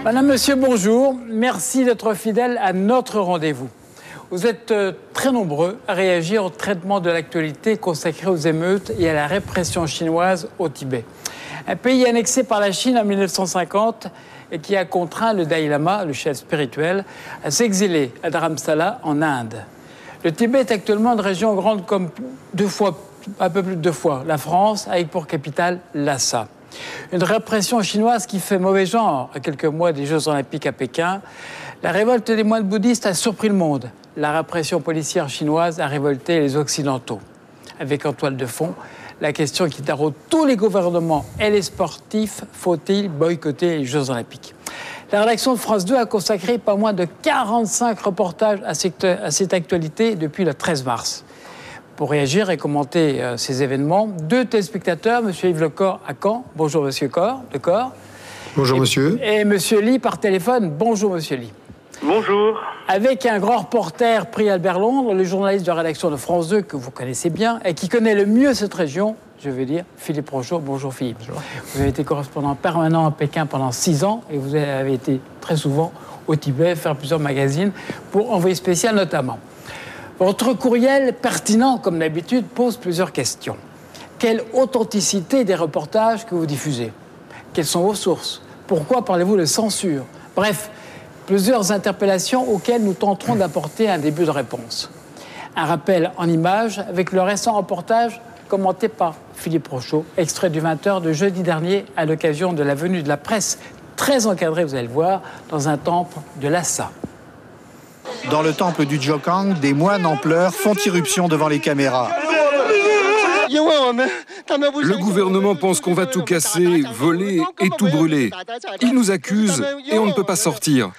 Madame, Monsieur, bonjour. Merci d'être fidèle à notre rendez-vous. Vous êtes très nombreux à réagir au traitement de l'actualité consacré aux émeutes et à la répression chinoise au Tibet. Un pays annexé par la Chine en 1950 et qui a contraint le Dalai Lama, le chef spirituel, à s'exiler à Dharamsala en Inde. Le Tibet est actuellement une région grande comme un peu plus de 2 fois la France, avec pour capitale Lhasa. Une répression chinoise qui fait mauvais genre à quelques mois des Jeux Olympiques à Pékin. La révolte des moines bouddhistes a surpris le monde. La répression policière chinoise a révolté les Occidentaux. Avec en toile de fond, la question qui taraude tous les gouvernements et les sportifs, faut-il boycotter les Jeux Olympiques? La rédaction de France 2 a consacré pas moins de 45 reportages à cette actualité depuis le 13 mars. Pour réagir et commenter ces événements, 2 téléspectateurs, M. Yves Lecor à Caen. Bonjour, M. Lecor. Bonjour, monsieur. Et M. Lee par téléphone. Bonjour, M. Lee. Bonjour. Avec un grand reporter, prix Albert Londres, le journaliste de la rédaction de France 2, que vous connaissez bien, et qui connaît le mieux cette région, je vais dire Philippe Rochaud. Bonjour, Philippe. Bonjour. Vous avez été correspondant permanent à Pékin pendant 6 ans, et vous avez été très souvent au Tibet, faire plusieurs magazines, pour Envoyé spécial notamment. Votre courriel, pertinent comme d'habitude, pose plusieurs questions. Quelle authenticité des reportages que vous diffusez? Quelles sont vos sources? Pourquoi parlez-vous de censure? Bref, plusieurs interpellations auxquelles nous tenterons d'apporter un début de réponse. Un rappel en images avec le récent reportage commenté par Philippe Rochaud, extrait du 20h de jeudi dernier à l'occasion de la venue de la presse, très encadrée, vous allez le voir, dans un temple de Lhasa. Dans le temple du Jokang, des moines en pleurs font irruption devant les caméras. Le gouvernement pense qu'on va tout casser, voler et tout brûler. Ils nous accusent et on ne peut pas sortir.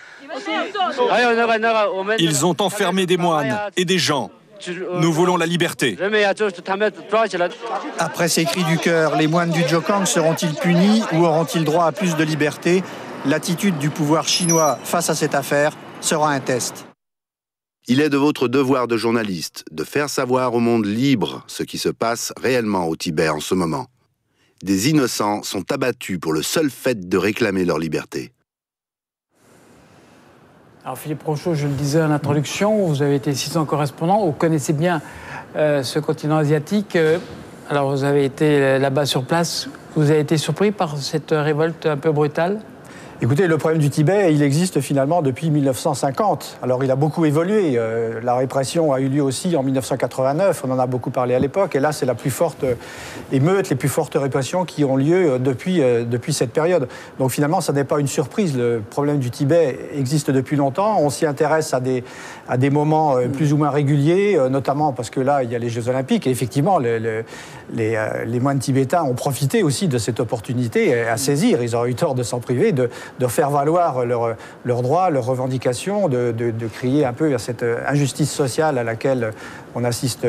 Ils ont enfermé des moines et des gens. Nous voulons la liberté. Après ces cris du cœur, les moines du Jokang seront-ils punis ou auront-ils droit à plus de liberté? L'attitude du pouvoir chinois face à cette affaire sera un test. Il est de votre devoir de journaliste de faire savoir au monde libre ce qui se passe réellement au Tibet en ce moment. Des innocents sont abattus pour le seul fait de réclamer leur liberté. Alors Philippe Rochaud, je le disais en introduction, vous avez été 6 ans correspondant, vous connaissez bien ce continent asiatique. Alors vous avez été là-bas sur place, vous avez été surpris par cette révolte un peu brutale? Écoutez, le problème du Tibet, il existe finalement depuis 1950. Alors, il a beaucoup évolué. La répression a eu lieu aussi en 1989. On en a beaucoup parlé à l'époque. Et là, c'est la plus forte émeute, les plus fortes répressions qui ont lieu depuis cette période. Donc, finalement, ça n'est pas une surprise. Le problème du Tibet existe depuis longtemps. On s'y intéresse à des moments plus ou moins réguliers, notamment parce que là, il y a les Jeux Olympiques. Et effectivement, les moines tibétains ont profité aussi de cette opportunité à saisir. Ils auraient eu tort de s'en priver, de faire valoir leurs droits, leurs revendications, de crier un peu à cette injustice sociale à laquelle on assiste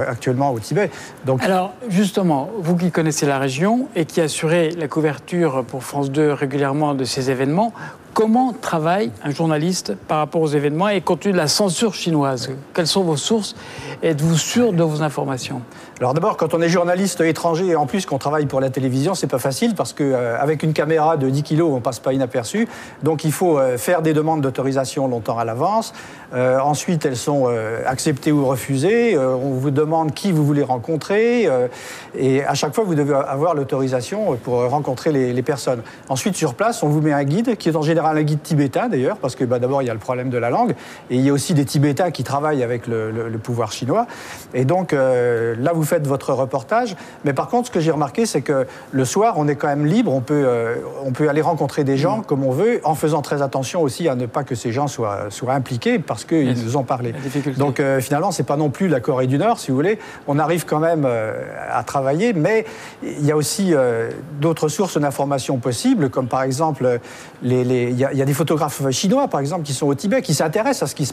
actuellement au Tibet. Donc... Alors, justement, vous qui connaissez la région et qui assurez la couverture pour France 2 régulièrement de ces événements, comment travaille un journaliste par rapport aux événements et compte tenu de la censure chinoise? Quelles sont vos sources? Êtes-vous sûr de vos informations? Alors d'abord, quand on est journaliste étranger et en plus qu'on travaille pour la télévision, c'est pas facile parce qu'avec une caméra de 10 kilos, on passe pas inaperçu. Donc il faut faire des demandes d'autorisation longtemps à l'avance. Ensuite, elles sont acceptées ou refusées. On vous demande qui vous voulez rencontrer. Et à chaque fois, vous devez avoir l'autorisation pour rencontrer les personnes. Ensuite, sur place, on vous met un guide qui est en général un guide tibétain d'ailleurs, parce que d'abord, il y a le problème de la langue. Et il y a aussi des Tibétains qui travaillent avec le pouvoir chinois. Et donc là, vous faites votre reportage. Mais par contre, ce que j'ai remarqué, c'est que le soir, on est quand même libre. On peut aller rencontrer des gens comme on veut, en faisant très attention aussi à ne pas que ces gens soient impliqués parce qu'ils nous ont parlé. Donc finalement, c'est pas non plus la Corée du Nord, si vous voulez. On arrive quand même à travailler, mais il y a aussi d'autres sources d'informations possibles, comme par exemple, il y a des photographes chinois, par exemple, qui sont au Tibet, qui s'intéressent à ce qui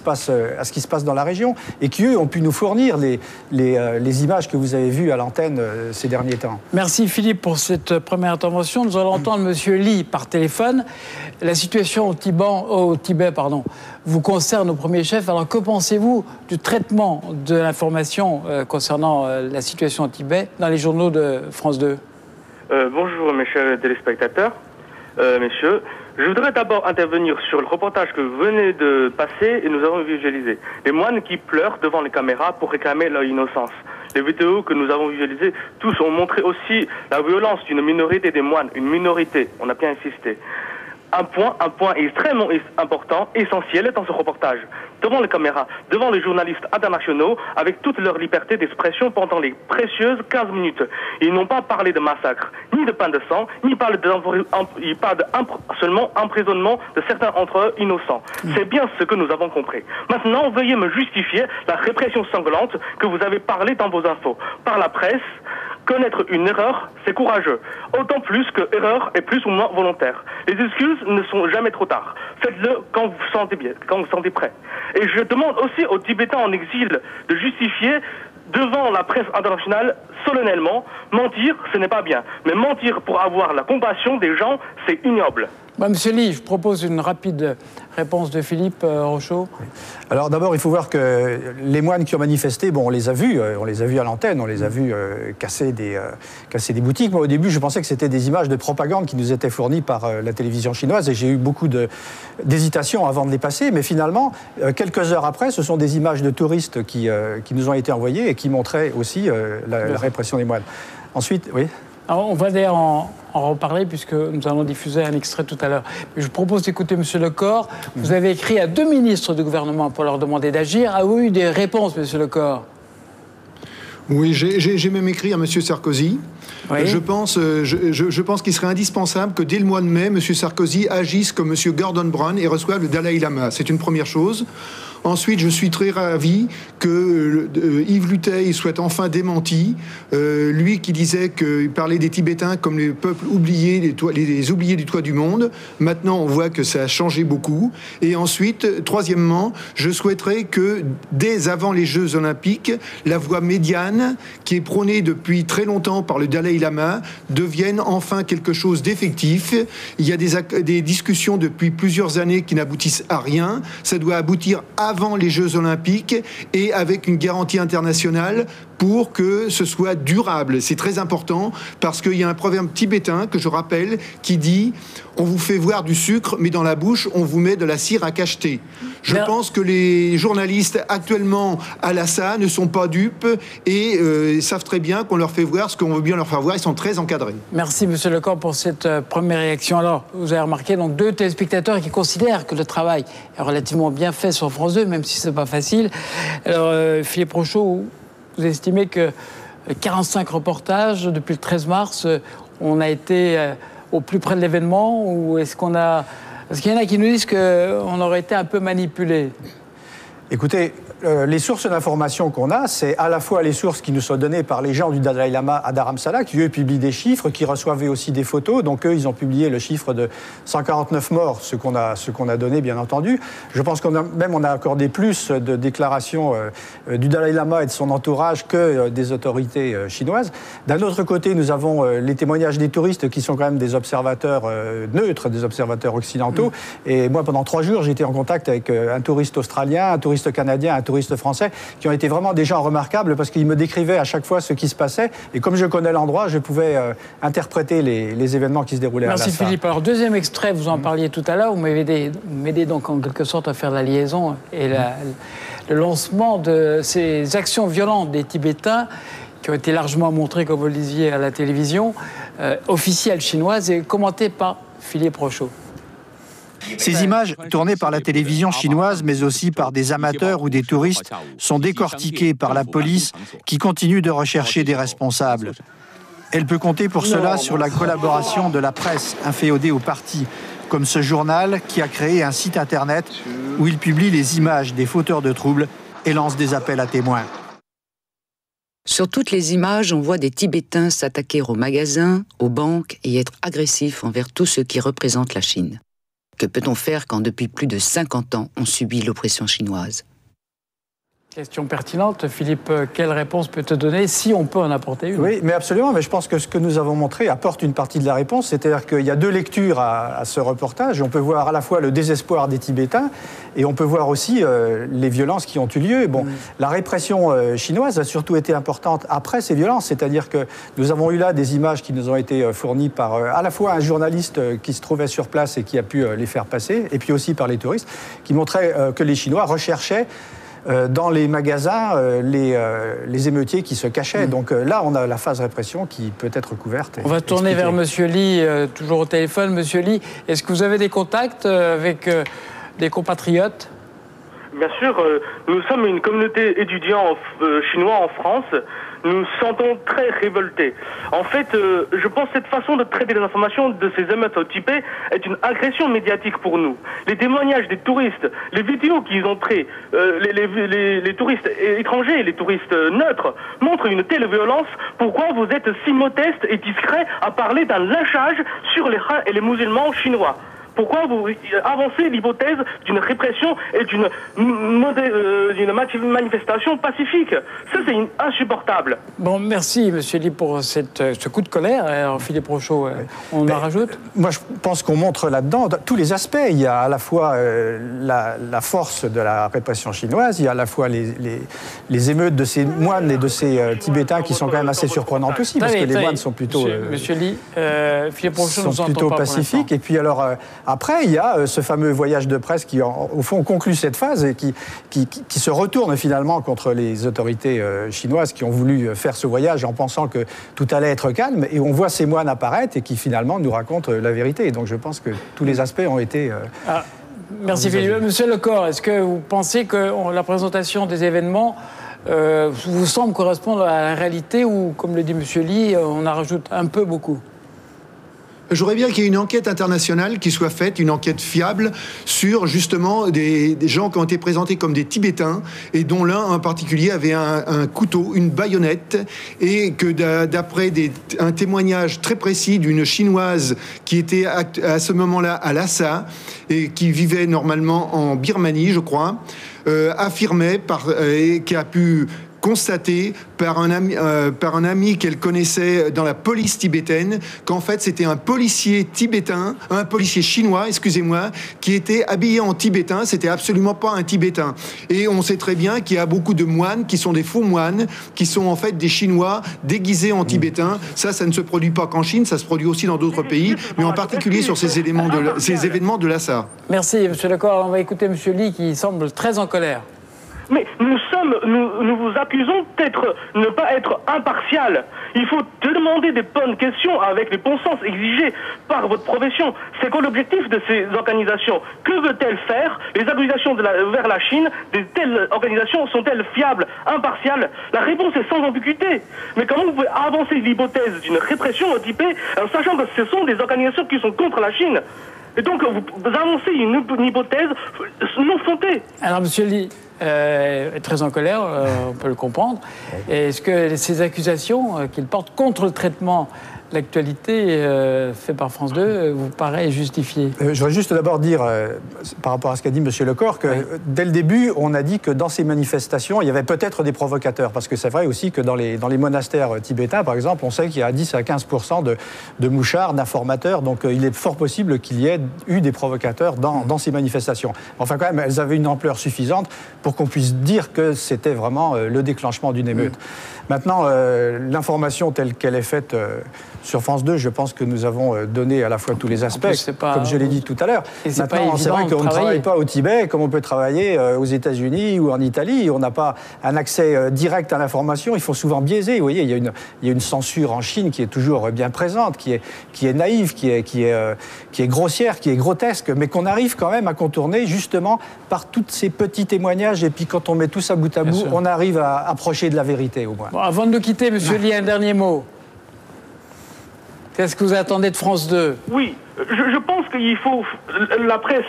se passe dans la région et qui, eux, ont pu nous fournir les images que vous avez vues à l'antenne ces derniers temps. Merci Philippe pour cette première intervention. Nous allons entendre M. Lee par téléphone. La situation au Tibet, vous concerne au premier chef. Alors que pensez-vous du traitement de l'information concernant la situation au Tibet dans les journaux de France 2? Bonjour mes chers téléspectateurs. Messieurs, Je voudrais d'abord intervenir sur le reportage que vous venez de passer et nous avons visualisé. Les moines qui pleurent devant les caméras pour réclamer leur innocence. Les vidéos que nous avons visualisées, tous ont montré aussi la violence d'une minorité des moines, une minorité, on a bien insisté. Un point extrêmement important, essentiel dans ce reportage. Devant les caméras, devant les journalistes internationaux, avec toute leur liberté d'expression pendant les précieuses 15 minutes. Ils n'ont pas parlé de massacre, ni de pain de sang, ni ils parlent seulement emprisonnement de certains entre eux innocents. C'est bien ce que nous avons compris. Maintenant, veuillez me justifier la répression sanglante que vous avez parlé dans vos infos. Par la presse, connaître une erreur, c'est courageux. Autant plus que erreur est plus ou moins volontaire. Les excuses ne sont jamais trop tard. Faites-le quand vous sentez bien, quand vous sentez prêt. Et je demande aussi aux Tibétains en exil de justifier devant la presse internationale solennellement, mentir, ce n'est pas bien. Mais mentir pour avoir la compassion des gens, c'est ignoble. Monsieur Lee, je propose une rapide réponse de Philippe Rochaud. Oui. Alors d'abord, il faut voir que les moines qui ont manifesté, bon, on les a vus à l'antenne, on les a vus casser des boutiques. Moi, au début, je pensais que c'était des images de propagande qui nous étaient fournies par la télévision chinoise et j'ai eu beaucoup d'hésitation avant de les passer. Mais finalement, quelques heures après, ce sont des images de touristes qui nous ont été envoyées et qui montraient aussi la répression des moines. Ensuite, oui. Alors, on va d'ailleurs en reparler puisque nous allons diffuser un extrait tout à l'heure. Mais je vous propose d'écouter M. Lecor. Vous avez écrit à 2 ministres du gouvernement pour leur demander d'agir. Avez-vous eu des réponses, M. Lecor? Oui, j'ai même écrit à M. Sarkozy. Oui. Je pense qu'il serait indispensable que dès le mois de mai, M. Sarkozy agisse comme M. Gordon Brown et reçoive le Dalai Lama. C'est une première chose. Ensuite, je suis très ravi que Yves Luteil soit enfin démenti. Lui qui disait qu'il parlait des Tibétains comme les peuples oubliés, les oubliés du toit du monde. Maintenant, on voit que ça a changé beaucoup. Et ensuite, troisièmement, je souhaiterais que dès avant les Jeux Olympiques, la voie médiane, qui est prônée depuis très longtemps par le Dalai Lama, devienne enfin quelque chose d'effectif. Il y a des discussions depuis plusieurs années qui n'aboutissent à rien. Ça doit aboutir avant les Jeux Olympiques et avec une garantie internationale pour que ce soit durable. C'est très important parce qu'il y a un proverbe tibétain que je rappelle qui dit « On vous fait voir du sucre, mais dans la bouche, on vous met de la cire à cacheter ». Je pense que les journalistes actuellement à Lhasa ne sont pas dupes et savent très bien qu'on leur fait voir ce qu'on veut bien leur faire voir. Ils sont très encadrés. Merci, M. Lecor, pour cette première réaction. Alors, vous avez remarqué donc 2 téléspectateurs qui considèrent que le travail est relativement bien fait sur France 2, même si ce n'est pas facile. Alors, Philippe Rochaud, vous estimez que 45 reportages depuis le 13 mars, on a été au plus près de l'événement ou est-ce qu'on a... Parce qu'il y en a qui nous disent qu'on aurait été un peu manipulé. Écoutez, les sources d'information qu'on a, c'est à la fois les sources qui nous sont données par les gens du Dalai Lama à Dharamsala, qui eux publient des chiffres, qui reçoivent aussi des photos. Donc eux, ils ont publié le chiffre de 149 morts, ce qu'on a donné, bien entendu. Je pense qu'on a accordé plus de déclarations du Dalai Lama et de son entourage que des autorités chinoises. D'un autre côté, nous avons les témoignages des touristes qui sont quand même des observateurs neutres, des observateurs occidentaux. Et moi, pendant 3 jours, j'ai été en contact avec un touriste australien, un touriste canadien, un touristes français qui ont été vraiment des gens remarquables parce qu'ils me décrivaient à chaque fois ce qui se passait et comme je connais l'endroit, je pouvais interpréter les événements qui se déroulaient à Lhasa. Merci Philippe. Alors, 2e extrait, vous en parliez tout à l'heure, vous m'aidez donc en quelque sorte à faire la liaison et le lancement de ces actions violentes des Tibétains qui ont été largement montrées, comme vous le disiez, à la télévision officielle chinoise et commentées par Philippe Rochaud. Ces images, tournées par la télévision chinoise, mais aussi par des amateurs ou des touristes, sont décortiquées par la police qui continue de rechercher des responsables. Elle peut compter pour cela sur la collaboration de la presse inféodée au parti, comme ce journal qui a créé un site internet où il publie les images des fauteurs de troubles et lance des appels à témoins. Sur toutes les images, on voit des Tibétains s'attaquer aux magasins, aux banques et être agressifs envers tous ceux qui représentent la Chine. Que peut-on faire quand depuis plus de 50 ans, on subit l'oppression chinoise? Question pertinente. Philippe, quelle réponse peut te donner, si on peut en apporter une? Oui, mais absolument. Mais je pense que ce que nous avons montré apporte une partie de la réponse. C'est-à-dire qu'il y a deux lectures à ce reportage. On peut voir à la fois le désespoir des Tibétains et on peut voir aussi les violences qui ont eu lieu. Bon, la répression chinoise a surtout été importante après ces violences. C'est-à-dire que nous avons eu là des images qui nous ont été fournies par à la fois un journaliste qui se trouvait sur place et qui a pu les faire passer, et puis aussi par les touristes, qui montraient que les Chinois recherchaient dans les magasins, les émeutiers qui se cachaient. Donc là, on a la phase répression qui peut être couverte. On va tourner vers M. Li, toujours au téléphone. M. Li, est-ce que vous avez des contacts avec des compatriotes? Bien sûr, nous sommes une communauté étudiante chinois en France. Nous nous sentons très révoltés. En fait, je pense que cette façon de traiter les informations de ces émeutes au Tibet est une agression médiatique pour nous. Les témoignages des touristes, les vidéos qu'ils ont prises, les touristes étrangers et les touristes neutres montrent une telle violence. Pourquoi vous êtes si modeste et discret à parler d'un lynchage sur les Han et les musulmans chinois? Pourquoi vous avancez l'hypothèse d'une répression et d'une manifestation pacifique? Ça, c'est insupportable. Bon, merci, M. Li, pour ce coup de colère. Alors, Philippe Rochaud, on en rajoute? Moi, je pense qu'on montre là-dedans tous les aspects. Il y a à la fois la force de la répression chinoise, il y a à la fois les émeutes de ces moines et de ces Tibétains qui sont quand même assez surprenantes aussi, parce que les moines sont plutôt... Monsieur Li, Philippe Rochaud sont plutôt pacifiques. Et puis alors... Après, il y a ce fameux voyage de presse qui, au fond, conclut cette phase et qui se retourne finalement contre les autorités chinoises qui ont voulu faire ce voyage en pensant que tout allait être calme. Et on voit ces moines apparaître et qui finalement nous racontent la vérité. Et donc je pense que tous les aspects ont été... Merci Philippe. Monsieur Lecor, est-ce que vous pensez que la présentation des événements vous semble correspondre à la réalité ou, comme le dit Monsieur Li, on en rajoute un peu beaucoup? J'aurais bien qu'il y ait une enquête internationale qui soit faite, une enquête fiable sur justement des gens qui ont été présentés comme des Tibétains et dont l'un en particulier avait un couteau, une baïonnette, et que d'après un témoignage très précis d'une Chinoise qui était à ce moment-là à Lhasa et qui vivait normalement en Birmanie, je crois, affirmait et qui a pu constaté par un ami qu'elle connaissait dans la police tibétaine qu'en fait c'était un policier tibétain, un policier chinois, excusez-moi, qui était habillé en tibétain. C'était absolument pas un tibétain. Et on sait très bien qu'il y a beaucoup de moines qui sont des faux moines, qui sont en fait des Chinois déguisés en tibétains. Ça ne se produit pas qu'en Chine, ça se produit aussi dans d'autres pays, mais en particulier sur ces événements de Lhasa. Merci, M. Lecor. On va écouter M. Li qui semble très en colère. Mais nous vous accusons d'être, ne pas être impartial. Il faut demander des bonnes questions avec les bons sens exigés par votre profession. C'est quoi l'objectif de ces organisations? Que veut-elle faire? Les accusations vers la Chine, de telles organisations sont-elles fiables, impartiales? La réponse est sans ambiguïté. Mais comment vous pouvez avancer l'hypothèse d'une répression au Tibet en sachant que ce sont des organisations qui sont contre la Chine? Et donc vous avancez une hypothèse non fondée. Alors, M. Li est très en colère, on peut le comprendre. Est-ce que ces accusations qu'il porte contre le traitement de l'actualité fait par France 2 vous paraît justifiées? Je voudrais juste d'abord dire, par rapport à ce qu'a dit M. Lecor, que dès le début, on a dit que dans ces manifestations, il y avait peut-être des provocateurs. Parce que c'est vrai aussi que dans les monastères tibétains, par exemple, on sait qu'il y a 10 à 15% de mouchards, d'informateurs. Donc il est fort possible qu'il y ait eu des provocateurs dans ces manifestations. Enfin, quand même, elles avaient une ampleur suffisante pour qu'on puisse dire que c'était vraiment le déclenchement d'une émeute. Maintenant, l'information telle qu'elle est faite sur France 2, je pense que nous avons donné à la fois tous les aspects, comme je l'ai dit tout à l'heure. Maintenant, c'est vrai qu'on ne travaille pas au Tibet comme on peut travailler aux États-Unis ou en Italie. On n'a pas un accès direct à l'information. Il faut souvent biaiser. Vous voyez, il y a une censure en Chine qui est toujours bien présente, qui est naïve, qui est grossière, qui est grotesque, mais qu'on arrive quand même à contourner justement par tous ces petits témoignages. Et puis quand on met tout ça bout à bout, on arrive à approcher de la vérité au moins. Bon, avant de nous quitter, M. Li, un dernier mot. Qu'est-ce que vous attendez de France 2? Oui, je pense qu'il faut la presse,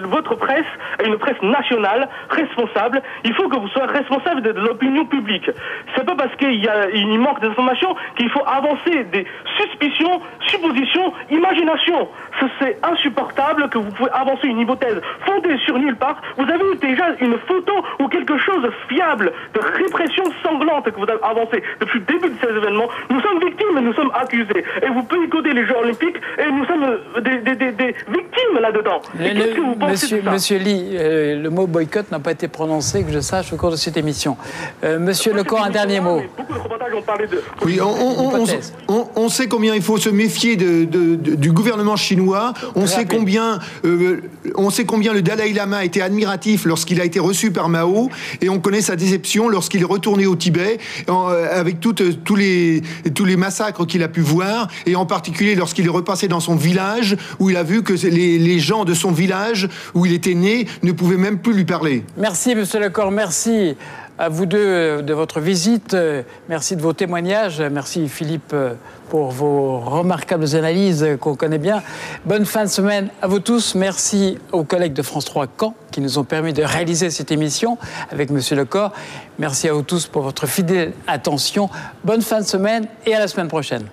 votre presse est une presse nationale, responsable. Il faut que vous soyez responsable de l'opinion publique. C'est pas parce qu'il manque d'informations qu'il faut avancer des suspicions, suppositions, imaginations. C'est insupportable que vous pouvez avancer une hypothèse fondée sur nulle part. Vous avez eu déjà une photo ou quelque chose de fiable, de répression sanglante que vous avez avancé depuis le début de ces événements. Nous sommes victimes et nous sommes accusés. Et vous boycottez les Jeux Olympiques et nous sommes des victimes là-dedans. Qu'est-ce que vous pensez de ça? Monsieur Lee, le mot boycott n'a pas été prononcé, que je sache, au cours de cette émission. Monsieur Lecor, un dernier mot. Beaucoup de reportages ont parlé de... Oui, on sait combien il faut se méfier du gouvernement chinois. On sait combien le Dalai Lama a été admiratif lorsqu'il a été reçu par Mao, et on connaît sa déception lorsqu'il est retourné au Tibet, avec tous les massacres qu'il a pu voir, et en particulier lorsqu'il est repassé dans son village, où il a vu que les gens de son village, où il était né, ne pouvaient même plus lui parler. Merci, monsieur Lecor, merci à vous deux de votre visite, merci de vos témoignages, merci Philippe pour vos remarquables analyses qu'on connaît bien. Bonne fin de semaine à vous tous, merci aux collègues de France 3 Caen qui nous ont permis de réaliser cette émission avec monsieur Lecor. Merci à vous tous pour votre fidèle attention, bonne fin de semaine et à la semaine prochaine.